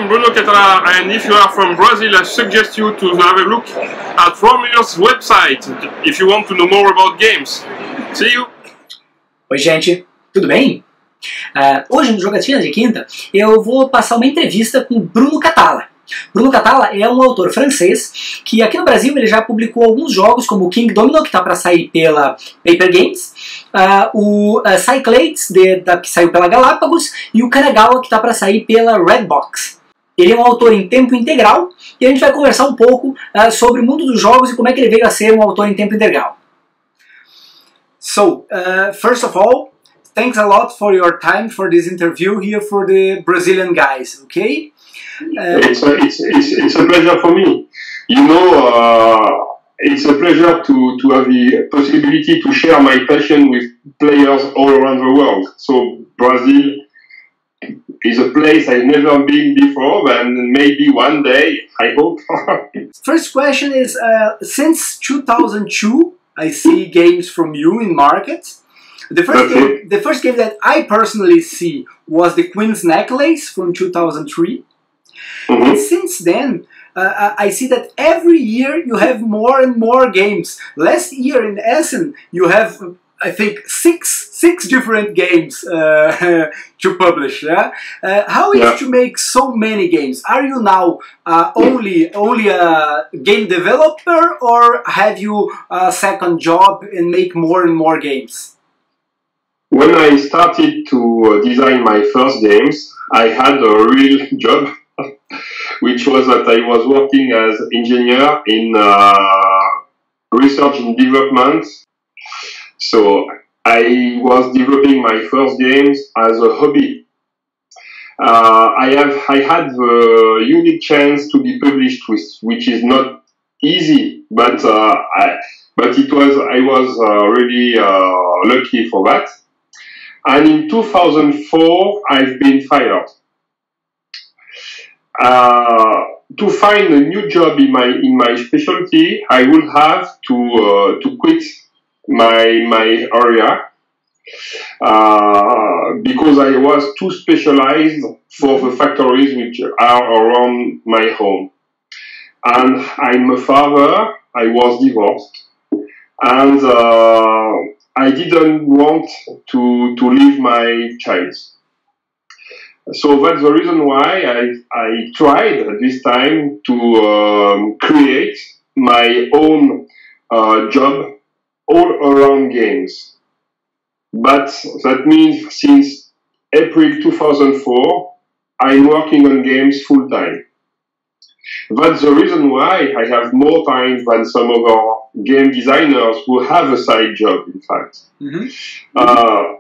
I'm Bruno Cathala, and if you are from Brazil, I suggest you to have a look at Romeo's website if you want to know more about games. See you! Oi gente, tudo bem? Hoje no Jogatina de Quinta eu vou passar uma entrevista com Bruno Cathala. Bruno Cathala é um autor francês que aqui no Brasil ele já publicou alguns jogos como o Kingdomino, que está para sair pela Paper Games, o Cyclades, que saiu pela Galápagos, e o Kanagawa, que está para sair pela Redbox. Ele é um autor em tempo integral e a gente vai conversar um pouco sobre o mundo dos jogos e como é que ele veio a ser um autor em tempo integral. So, first of all, thanks a lot for your time for this interview here for the Brazilian guys, okay? It's a pleasure for me. You know, it's a pleasure to have the possibility to share my passion with players all around the world. So Brazil is a place I've never been before, and maybe one day, I hope. First question is, since 2002, I see games from you in market. The first game that I personally see was the Queen's Necklace from 2003. Mm-hmm. And since then, I see that every year you have more and more games. Last year in Essen, you have, I think, six different games to publish. Yeah? How is it to make so many games? Are you now only a game developer, or have you a second job and make more and more games? When I started to design my first games, I had a real job, which was that I was working as engineer in research and development. So I was developing my first games as a hobby. I had the unique chance to be published, which is not easy, but I was really lucky for that. And in 2004, I've been fired. To find a new job in my specialty, I would have to quit my area because I was too specialized for the factories which are around my home. And I'm a father. I was divorced, and I didn't want to leave my child. So that's the reason why I tried at this time to create my own job all around games. But that means since April 2004, I'm working on games full time. That's the reason why I have more time than some other game designers who have a side job, in fact. Mm-hmm.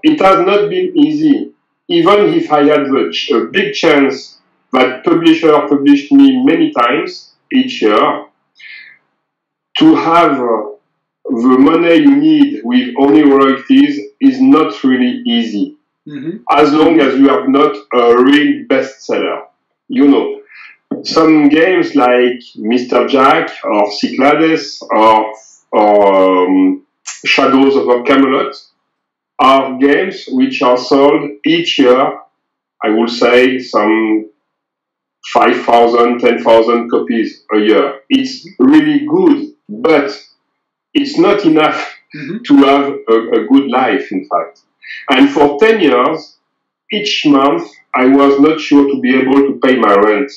It has not been easy. Even if I had a big chance that publisher published me many times each year, to have the money you need with only royalties is not really easy. Mm-hmm. As long as you have not a real bestseller. You know, some games like Mr. Jack or Cyclades or Shadows of Camelot are games which are sold each year, I would say some 5,000, 10,000 copies a year. It's really good, but it's not enough to have a good life, in fact. And for 10 years, each month, I was not sure to be able to pay my rent.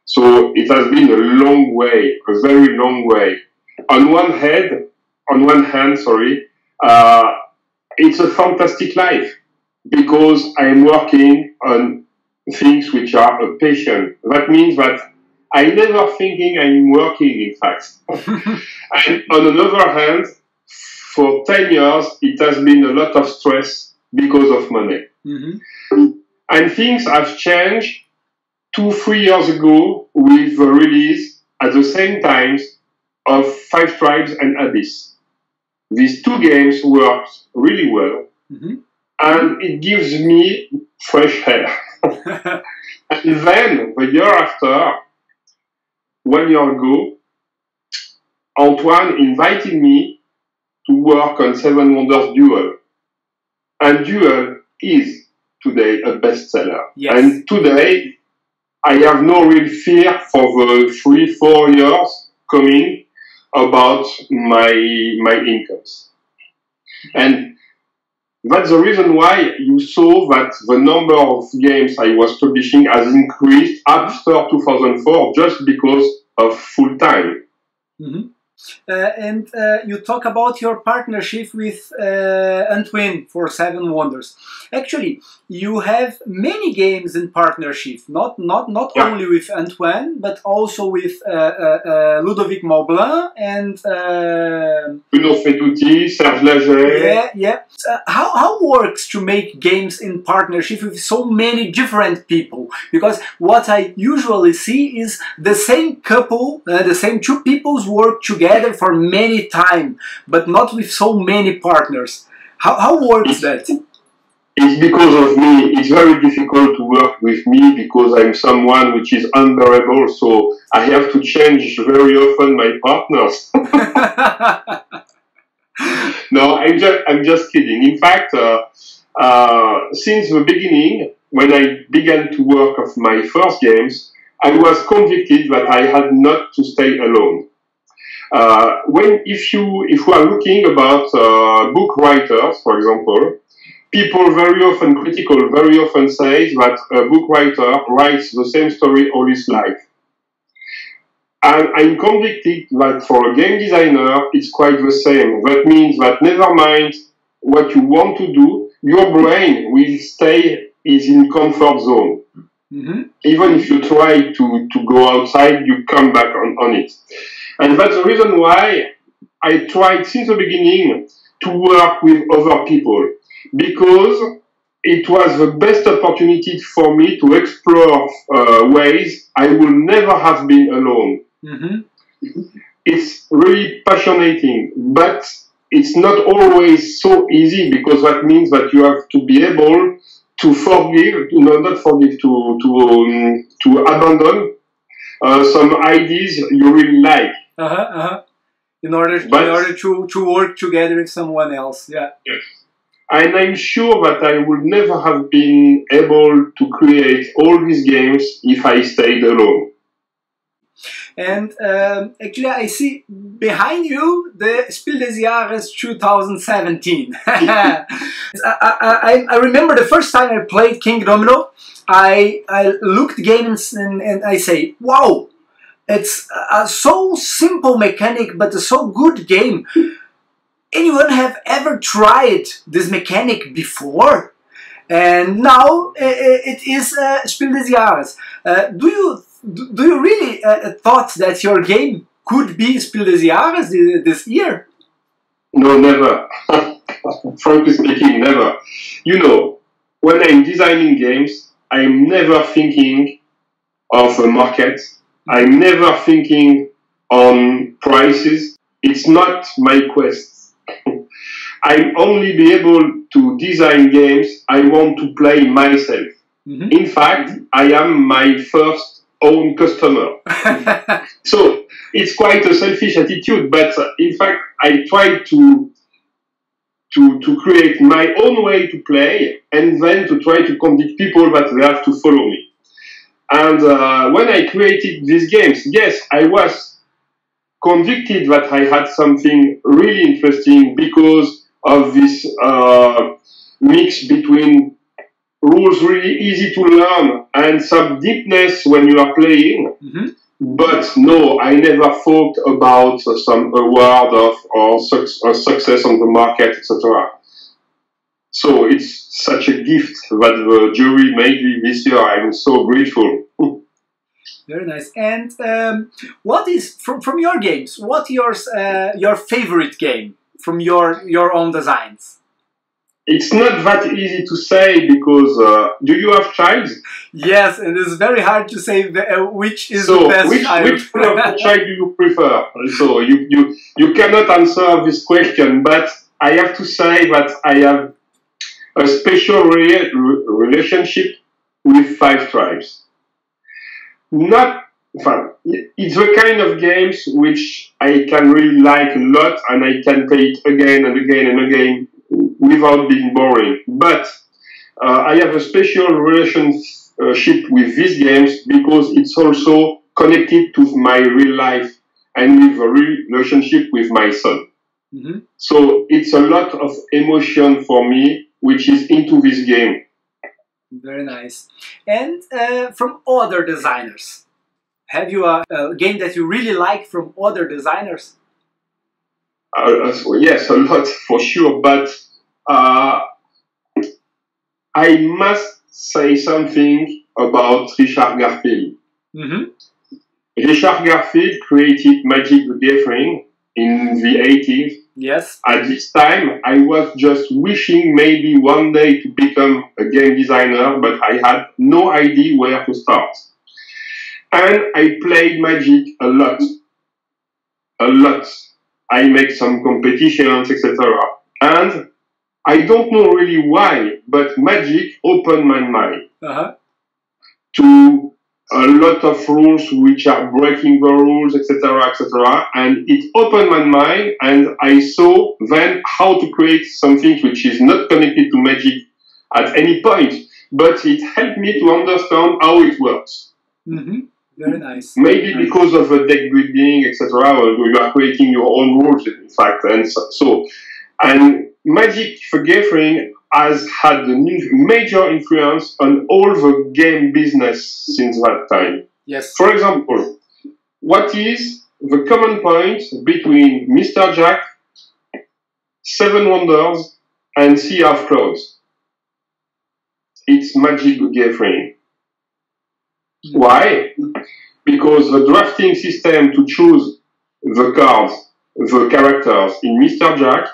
So it has been a long way, a very long way. On one hand, it's a fantastic life because I'm working on things which are a passion. That means that I'm never thinking I'm working, in fact. And on another hand, for 10 years, it has been a lot of stress because of money. Mm-hmm. And things have changed 2-3 years ago with the release at the same time of Five Tribes and Abyss. These two games worked really well, and it gives me fresh air. And then, the year after, 1 year ago, Antoine invited me to work on Seven Wonders Duel. And Duel is today a bestseller. Yes. And today, I have no real fear for the 3-4 years coming about my incomes. And that's the reason why you saw that the number of games I was publishing has increased after 2004 just because of full time. Mm-hmm. And you talk about your partnership with Antwin for 7 Wonders. Actually, you have many games in partnership, not only with Antwin, but also with Ludovic Maublanc and Bruno Cathala, Serge Lager. Yeah. How works to make games in partnership with so many different people? Because what I usually see is the same couple, the same 2 peoples work together for many time, but not with so many partners. How works that? It's because of me. It's very difficult to work with me because I'm someone which is unbearable, so I have to change very often my partners. No, I'm just kidding. In fact, since the beginning, when I began to work on my first games, I was convicted that I had not to stay alone. If we are looking about book writers, for example, people very often say that a book writer writes the same story all his life. And I'm convicted that for a game designer, it's quite the same. That means that never mind what you want to do, your brain will stay in comfort zone. Mm-hmm. Even if you try to go outside, you come back on it. And that's the reason why I tried since the beginning to work with other people, because it was the best opportunity for me to explore ways I would never have been alone. Mm-hmm. It's really passionate, but it's not always so easy, because that means that you have to be able to forgive, to abandon some ideas you really like. In order to work together with someone else, yeah. Yes. And I'm sure that I would never have been able to create all these games if I stayed alone. And actually, I see behind you the Spiel des Jahres 2017. I remember the first time I played Kingdomino, I looked games and I say, wow, it's a so simple mechanic, but a so good game. Anyone have ever tried this mechanic before? And now it is Spiel des Jahres. Do you really thought that your game could be Spiel des Jahres this year? No, never. Frankly speaking, never. You know, when I'm designing games, I'm never thinking of a market. I'm never thinking on prices. It's not my quest. I only be able to design games I want to play myself. Mm-hmm. In fact, I am my first own customer. So it's quite a selfish attitude, but in fact, I try to create my own way to play, and then to try to convince people that they have to follow me. And when I created these games, yes, I was convicted that I had something really interesting because of this mix between rules really easy to learn and some deepness when you are playing. Mm-hmm. But no, I never thought about some award or success on the market, etc. So it's such a gift that the jury made me this year. I'm so grateful. Very nice. And what is, from your games, what is your favorite game from your own designs? It's not that easy to say, because do you have child? Yes, and it's very hard to say which is the best child. Which child do you prefer? So you cannot answer this question, but I have to say that I have a special relationship with 5 tribes. Not fun. It's the kind of games which I can really like a lot, and I can play it again and again and again without being boring. But I have a special relationship with these games because it's also connected to my real life and with a relationship with my son. Mm-hmm. So it's a lot of emotion for me, which is into this game. Very nice. And from other designers, have you a game that you really like from other designers? Yes, a lot for sure, but I must say something about Richard Garfield. Mm-hmm. Richard Garfield created Magic the Gathering in the 80s. Yes. At this time, I was just wishing maybe one day to become a game designer, but I had no idea where to start. And I played Magic a lot. A lot. I make some competitions, etc. And I don't know really why, but Magic opened my mind to a lot of rules which are breaking the rules, etc., etc. And it opened my mind, and I saw then how to create something which is not connected to Magic at any point, but it helped me to understand how it works. Mm-hmm. Very nice. Maybe because of the deck building, etc., you are creating your own rules, in fact, and Magic the Gathering has had a major influence on all the game business since that time. Yes. For example, what is the common point between Mr. Jack, Seven Wonders, and Sea of Clouds? It's Magic the Gathering. Mm-hmm. Why? Because the drafting system to choose the cards, the characters in Mr. Jack,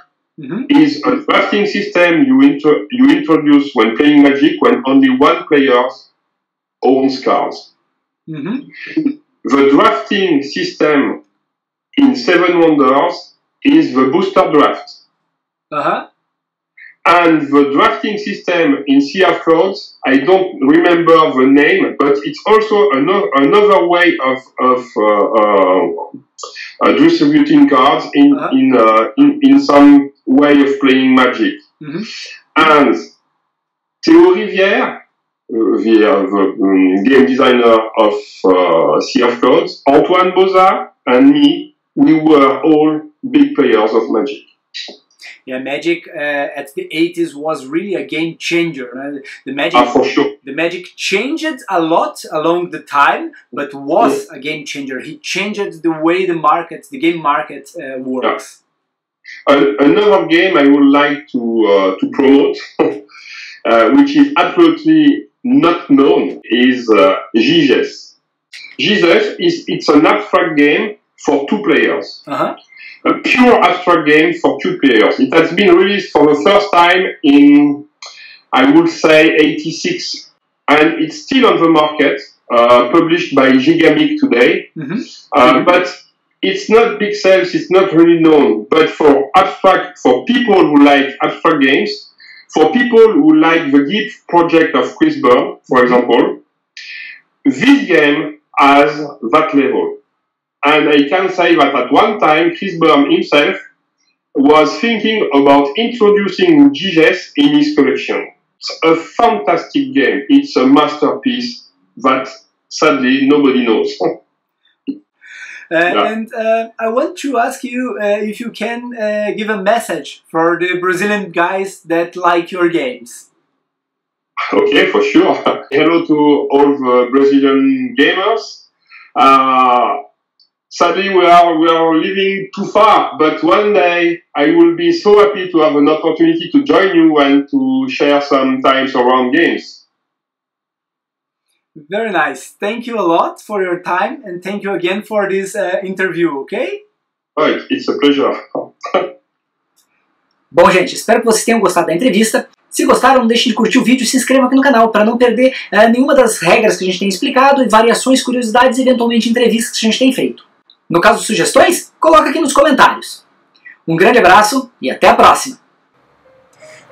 is a drafting system you introduce when playing Magic when only one player owns cards. Mm-hmm. The drafting system in Seven Wonders is the booster draft. And the drafting system in Sea of Clouds, I don't remember the name, but it's also another way of distributing cards in some way of playing Magic. Mm-hmm. And Théo Rivière, the game designer of Sea of Clouds, Antoine Boza, and me, we were all big players of Magic. Yeah, Magic at the 80s was really a game changer. The Magic, for sure. The Magic changed a lot along the time, but was a game changer. He changed the way the game market works. Yeah. Another game I would like to promote, which is absolutely not known, is Giges. Giges it's an abstract game for 2 players. A pure abstract game for 2 players. It has been released for the first time in, I would say, 86. And it's still on the market, published by Gigamic today. Mm-hmm. But it's not big sales, it's not really known. But for people who like abstract games, for people who like the Gift project of Chris Byrne, for example, this game has that level. And I can say that at one time, Chris Byrne himself was thinking about introducing Giges in his collection. It's a fantastic game. It's a masterpiece that sadly nobody knows. And I want to ask you if you can give a message for the Brazilian guys that like your games. Okay, for sure. Hello to all the Brazilian gamers. Sadly, we are living too far, but one day I will be so happy to have an opportunity to join you and to share some times around games. Very nice. Thank you a lot for your time, and thank you again for this interview, okay? Right, it's a pleasure. Bom, gente, espero que vocês tenham gostado da entrevista. Se gostaram, não deixem de curtir o vídeo e se inscrevam aqui no canal para não perder nenhuma das regras que a gente tem explicado e variações, curiosidades e eventualmente entrevistas que a gente tem feito. No caso de sugestões, coloca aqui nos comentários. Um grande abraço e até a próxima!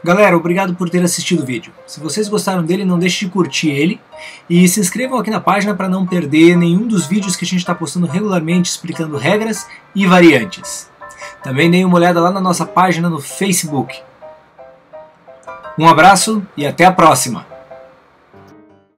Galera, obrigado por ter assistido o vídeo. Se vocês gostaram dele, não deixe de curtir ele e se inscrevam aqui na página para não perder nenhum dos vídeos que a gente está postando regularmente explicando regras e variantes. Também deem uma olhada lá na nossa página no Facebook. Um abraço e até a próxima!